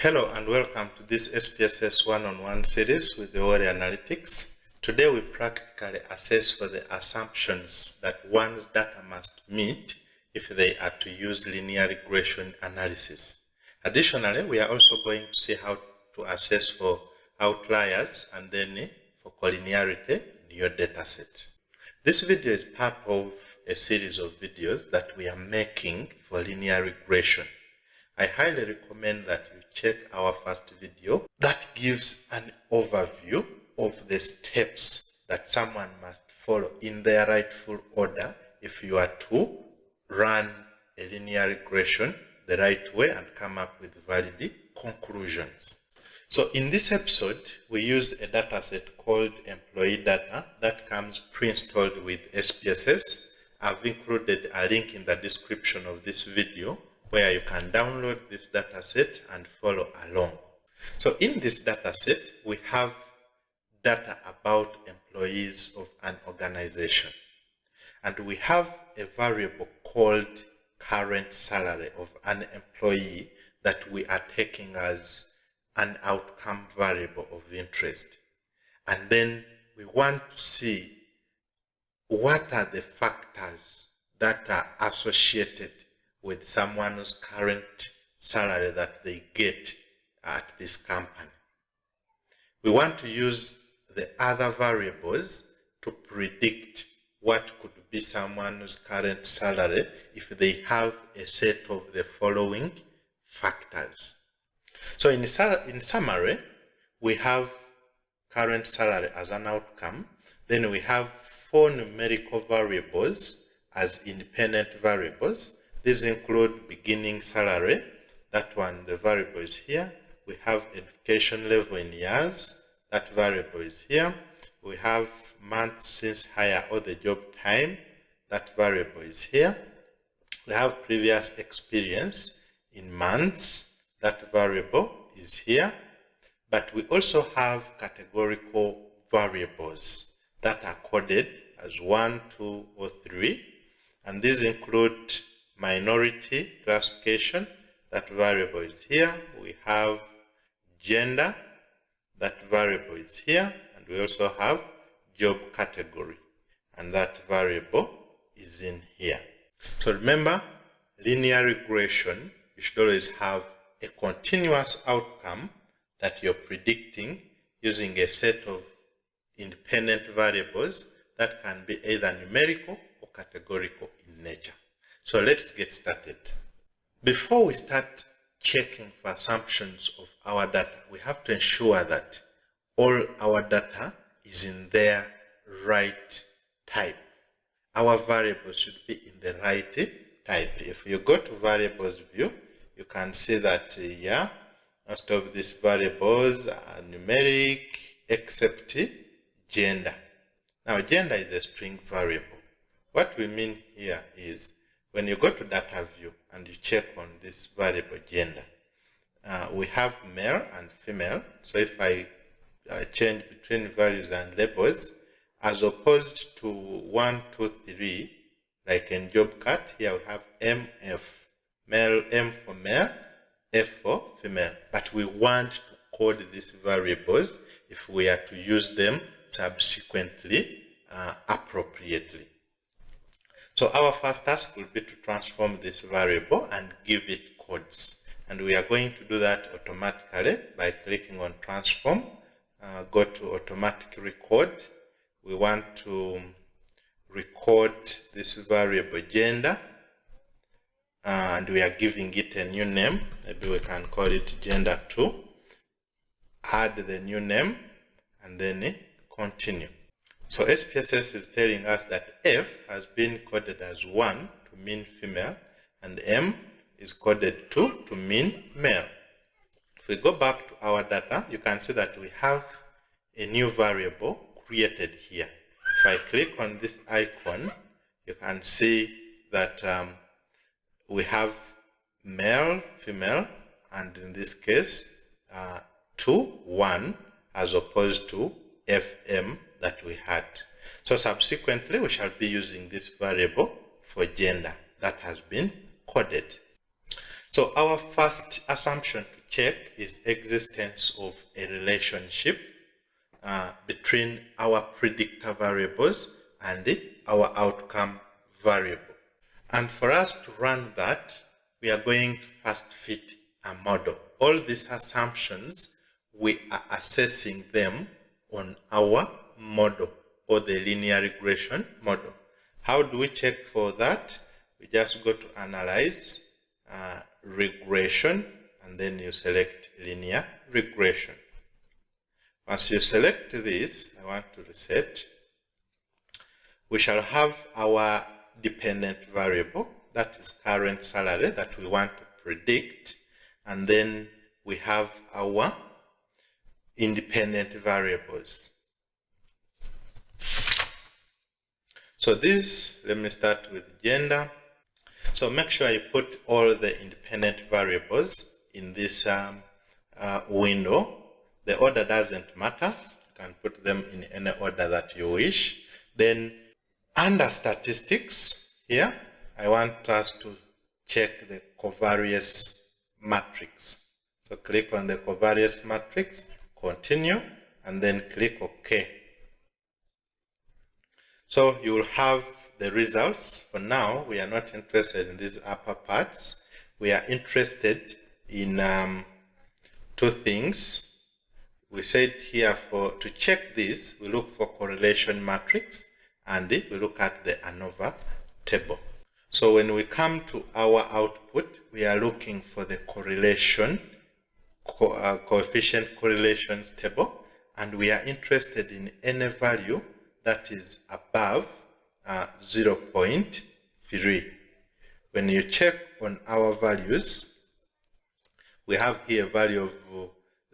Hello and welcome to this SPSS one-on-one series with the Warrior Analytics. Today we practically assess for the assumptions that one's data must meet if they are to use linear regression analysis. Additionally, we are also going to see how to assess for outliers and then for collinearity in your dataset. This video is part of a series of videos that we are making for linear regression. I highly recommend that you check our first video that gives an overview of the steps that someone must follow in their rightful order if you are to run a linear regression the right way and come up with valid conclusions. So in this episode, we use a dataset called employee data that comes pre-installed with SPSS. I've included a link in the description of this video where you can download this dataset and follow along. So in this dataset, we have data about employees of an organization. And we have a variable called current salary of an employee that we are taking as an outcome variable of interest. And then we want to see what are the factors that are associated with someone's current salary that they get at this company. We want to use the other variables to predict what could be someone's current salary if they have a set of the following factors. So in summary, we have current salary as an outcome. Then we have 4 numerical variables as independent variables. These include beginning salary, that one, the variable is here. We have education level in years, that variable is here. We have months since hire or the job time, that variable is here. We have previous experience in months, that variable is here. But we also have categorical variables that are coded as 1, 2, or 3. And these include minority classification, that variable is here. We have gender, that variable is here. And we also have job category, and that variable is in here. So remember, linear regression, you should always have a continuous outcome that you're predicting using a set of independent variables that can be either numerical or categorical in nature. So let's get started. Before we start checking for assumptions of our data, we have to ensure that all our data is in their right type. Our variables should be in the right type. If you go to variables view, you can see that most of these variables are numeric except gender. Now gender is a string variable. What we mean here is when you go to data view and you check on this variable gender, we have male and female. So if I change between values and labels, as opposed to 1, 2, 3, like in job cut, here we have MF, male, M for male, F for female. But we want to code these variables if we are to use them subsequently appropriately. So our first task will be to transform this variable and give it codes. And we are going to do that automatically by clicking on transform. Go to automatic record. We want to record this variable gender. And we are giving it a new name. Maybe we can call it gender2. Add the new name and then continue. So SPSS is telling us that F has been coded as 1 to mean female and M is coded 2 to mean male. If we go back to our data, you can see that we have a new variable created here. If I click on this icon, you can see that we have male, female, and in this case, 2, 1, as opposed to FM that we had. So subsequently, we shall be using this variable for gender that has been coded. So our first assumption to check is existence of a relationship between our predictor variables and our outcome variable. And for us to run that, we are going to first fit a model. All these assumptions, we are assessing them on our model or the linear regression model. How do we check for that? We just go to Analyze, Regression, and then you select Linear Regression. Once you select this, I want to reset. We shall have our dependent variable, that is current salary, that we want to predict, and then we have our independent variables. So this, let me start with gender. So make sure you put all the independent variables in this window. The order doesn't matter. You can put them in any order that you wish. Then under statistics, here, I want us to check the covariance matrix. So click on the covariance matrix, continue, and then click OK. So you will have the results. For now, we are not interested in these upper parts. We are interested in two things. We said here to check this, we look for correlation matrix and we look at the ANOVA table. So when we come to our output, we are looking for the correlation, coefficient correlations table, and we are interested in any value that is above 0.3. When you check on our values, we have here a value of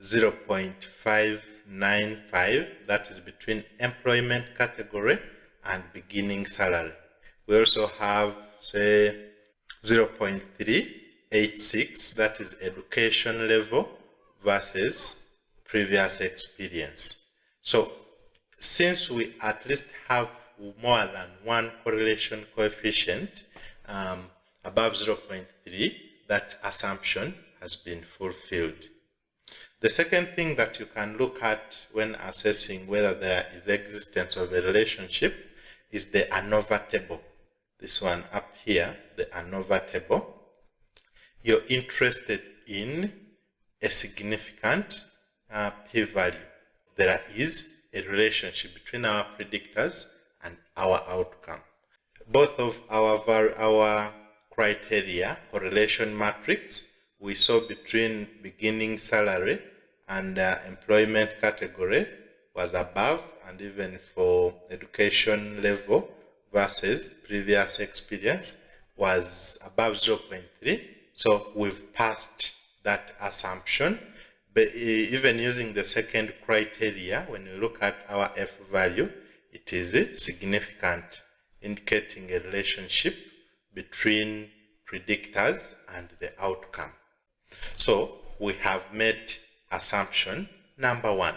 0.595, that is between employment category and beginning salary. We also have, say, 0.386, that is education level versus previous experience. So since we at least have more than one correlation coefficient above 0.3, that assumption has been fulfilled. The second thing that you can look at when assessing whether there is existence of a relationship is the ANOVA table. This one up here, the ANOVA table. You're interested in a significant p-value. There is a relationship between our predictors and our outcome. Both of our criteria, correlation matrix, we saw between beginning salary and employment category was above, and even for education level versus previous experience was above 0.3. So we've passed that assumption. But even using the second criteria, when you look at our F value, it is significant, indicating a relationship between predictors and the outcome. So we have made assumption number 1.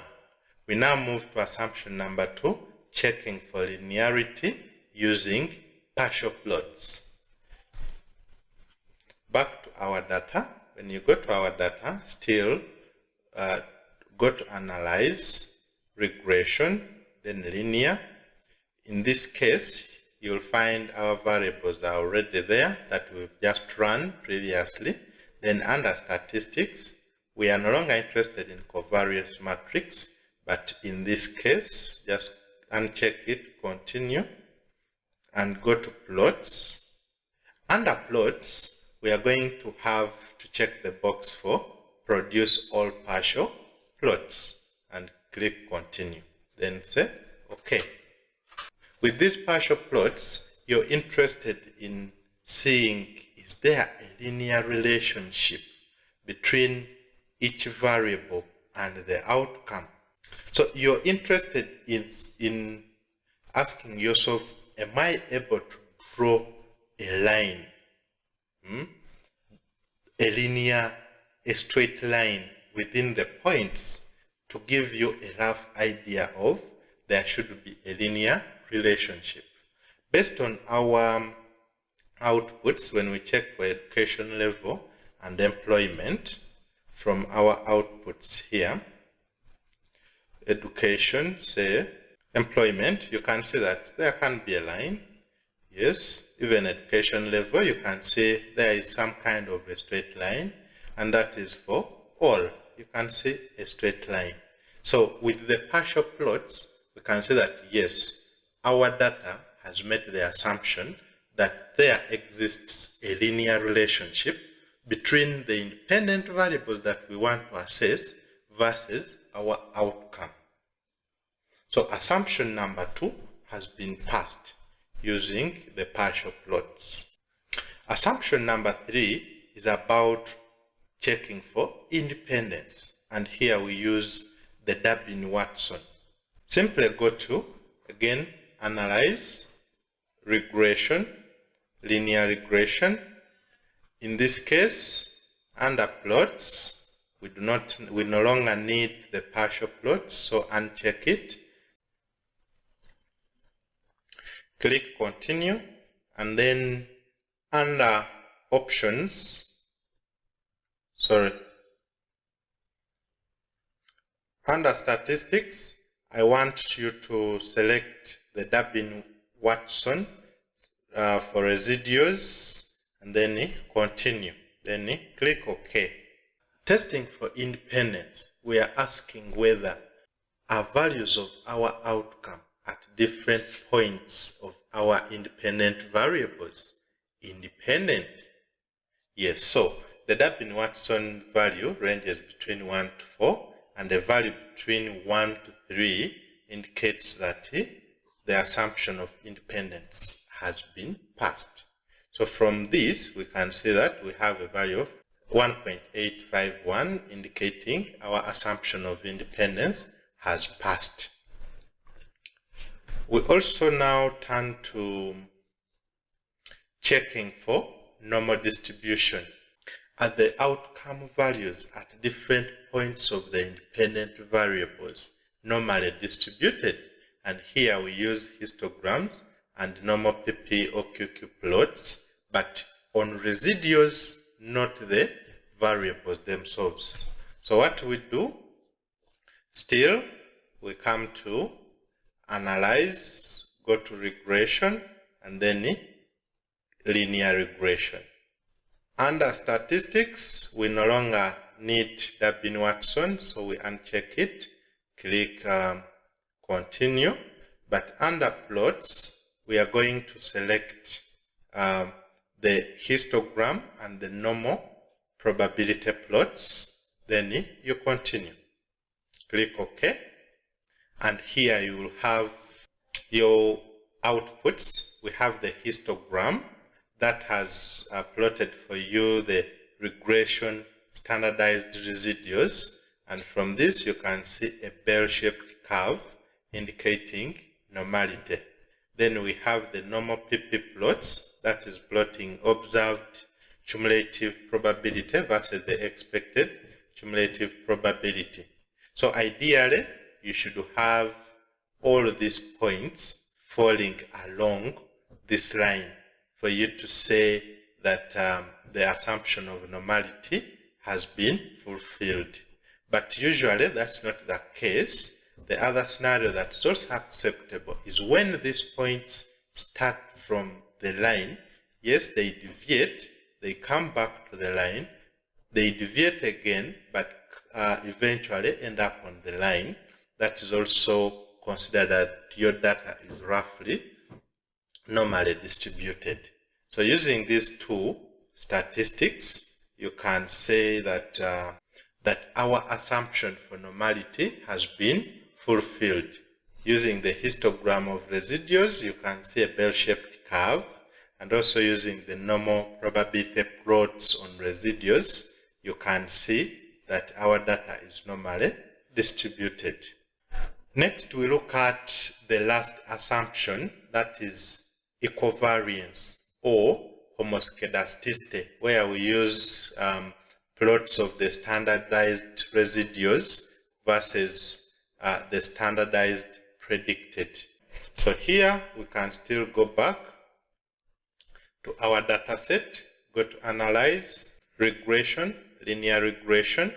We now move to assumption number 2, checking for linearity using partial plots. Back to our data. When you go to our data, still go to Analyze, Regression, then Linear. In this case, you'll find our variables are already there that we've just run previously. Then under Statistics, we are no longer interested in covariance matrix, but in this case, just uncheck it, continue, and go to Plots. Under Plots, we are going to have to check the box for Produce all partial plots and click Continue. Then say OK. With these partial plots, you're interested in seeing, is there a linear relationship between each variable and the outcome? So you're interested in asking yourself, am I able to draw a line, a linear, a straight line within the points to give you a rough idea of there should be a linear relationship. Based on our outputs, when we check for education level and employment, from our outputs here, education, say, employment, you can see that there can be a line. Yes, even education level, you can see there is some kind of a straight line, and that is for all. You can see a straight line. So with the partial plots, we can see that yes, our data has made the assumption that there exists a linear relationship between the independent variables that we want to assess versus our outcome. So assumption number 2 has been passed using the partial plots. Assumption number 3 is about checking for independence, and here we use the Durbin-Watson. Simply go to, again, analyze, regression, linear regression. In this case, under plots, we no longer need the partial plots, so uncheck it. Click continue, and then under options, under statistics, I want you to select the Durbin-Watson for residuals, and then continue. Then click OK. Testing for independence, we are asking whether our values of our outcome at different points of our independent variables independent. Yes, so the Durbin-Watson value ranges between 1 to 4, and the value between 1 to 3 indicates that the assumption of independence has been passed. So from this, we can see that we have a value of 1.851, indicating our assumption of independence has passed. We also now turn to checking for normal distribution. Are the outcome values at different points of the independent variables normally distributed? And here we use histograms and normal PP or QQ plots, but on residuals, not the variables themselves. So what we do, still, we come to analyze, go to regression, and then linear regression. Under statistics, we no longer need Durbin-Watson, so we uncheck it, click continue. But under plots, we are going to select the histogram and the normal probability plots. Then you continue. Click OK. And here you will have your outputs. We have the histogram that has plotted for you the regression standardized residuals. And from this, you can see a bell-shaped curve indicating normality. Then we have the normal PP plots, that is plotting observed cumulative probability versus the expected cumulative probability. So ideally, you should have all these points falling along this line for you to say that the assumption of normality has been fulfilled. But usually that's not the case. The other scenario that is also acceptable is when these points start from the line. Yes, they deviate, they come back to the line, they deviate again, but eventually end up on the line. That is also considered that your data is roughly normally distributed. So using these two statistics, you can say that that our assumption for normality has been fulfilled. Using the histogram of residuals, you can see a bell-shaped curve, and also using the normal probability plots on residuals, you can see that our data is normally distributed. Next, we look at the last assumption, that is equivariance or homoscedasticity, where we use plots of the standardized residuals versus the standardized predicted. So here we can still go back to our data set, go to analyze, regression, linear regression,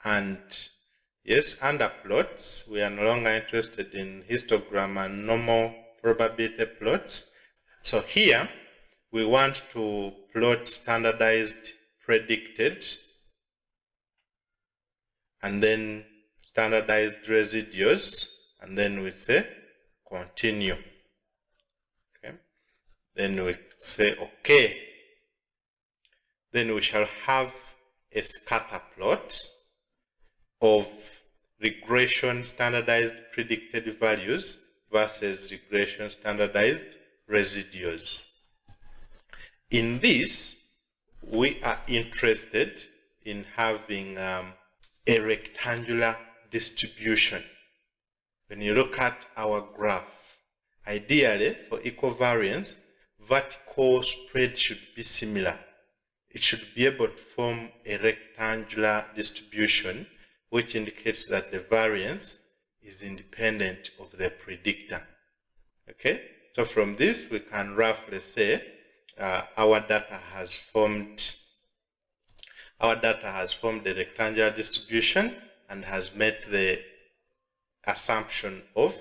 and yes, under plots, we are no longer interested in histogram and normal probability plots. So here, we want to plot standardized predicted and then standardized residuals, and then we say continue. Okay. Then we say okay. Then we shall have a scatter plot of regression standardized predicted values versus regression standardized residuals. In this, we are interested in having a rectangular distribution. When you look at our graph, ideally for equivariance, vertical spread should be similar. It should be able to form a rectangular distribution, which indicates that the variance is independent of the predictor. Okay, so from this we can roughly say our data has formed a rectangular distribution and has met the assumption of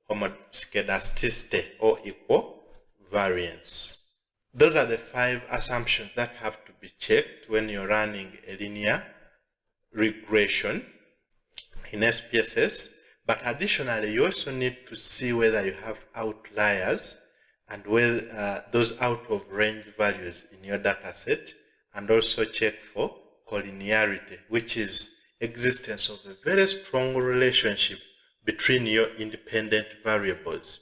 homoscedasticity or equal variance. Those are the 5 assumptions that have to be checked when you're running a linear regression in SPSS. But additionally, you also need to see whether you have outliers and whether those out of range values in your data set, and also check for collinearity, which is existence of a very strong relationship between your independent variables.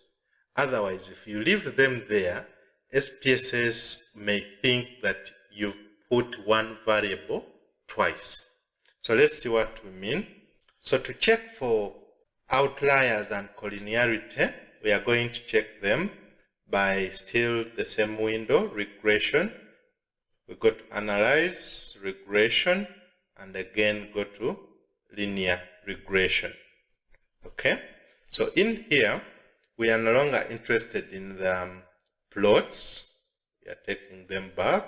Otherwise, if you leave them there, SPSS may think that you've put one variable twice. So let's see what we mean. So to check for outliers and collinearity, we are going to check them by still the same window, regression. We go to analyze, regression, and again go to linear regression. Okay, so in here, we are no longer interested in the plots. We are taking them back.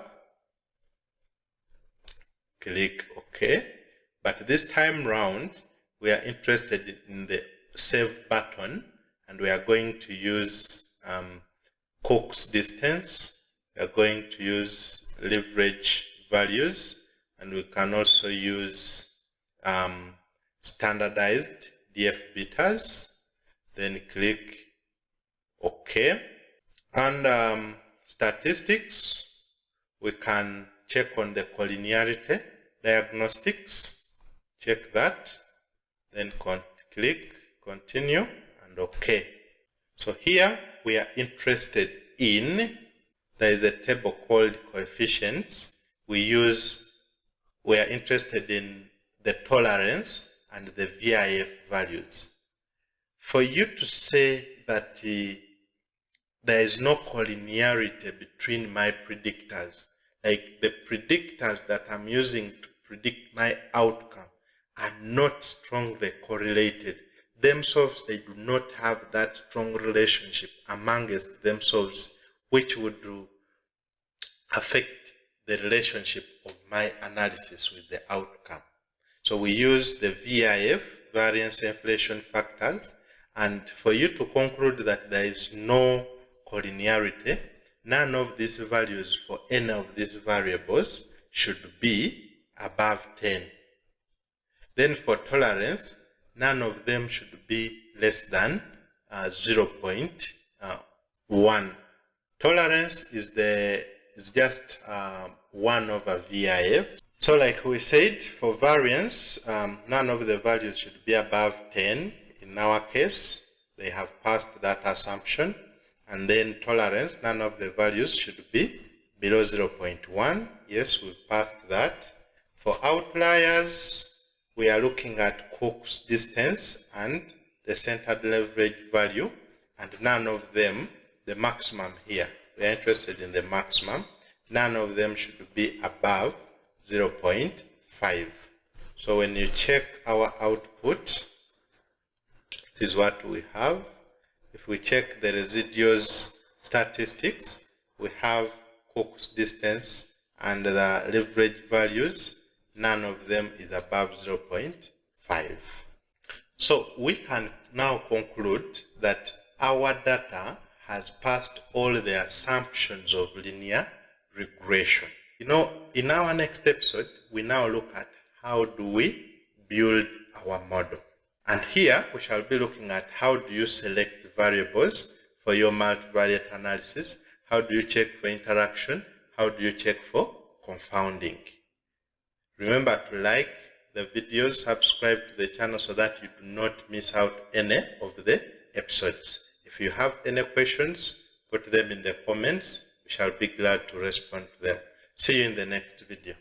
Click OK. But this time round, we are interested in the save button, and we are going to use Cook's distance. We are going to use leverage values, and we can also use standardized DF betas. Then click OK. And statistics, we can check on the collinearity diagnostics. Check that. Then click continue and OK. So here we are interested in, there is a table called coefficients. We are interested in the tolerance and the VIF values. For you to say that there is no collinearity between my predictors, like the predictors that I'm using to predict my outcome are not strongly correlated. Themselves, they do not have that strong relationship amongst themselves, which would affect the relationship of my analysis with the outcome. So we use the VIF, variance inflation factors, and for you to conclude that there is no collinearity, none of these values for any of these variables should be above 10. Then for tolerance, none of them should be less than 0.1. Tolerance is just 1 over VIF. So like we said, for variance, none of the values should be above 10. In our case, they have passed that assumption. And then tolerance, none of the values should be below 0.1. Yes, we've passed that. For outliers, we are looking at Cook's distance and the centered leverage value, and none of them, the maximum here, we are interested in the maximum, none of them should be above 0.5. So when you check our output, this is what we have. If we check the residuals statistics, we have Cook's distance and the leverage values. none of them is above 0.5. So we can now conclude that our data has passed all the assumptions of linear regression. In our next episode, we now look at how do we build our model. And here we shall be looking at how do you select variables for your multivariate analysis, how do you check for interaction, how do you check for confounding. Remember to like the videos, subscribe to the channel so that you do not miss out any of the episodes. If you have any questions, put them in the comments. We shall be glad to respond to them. See you in the next video.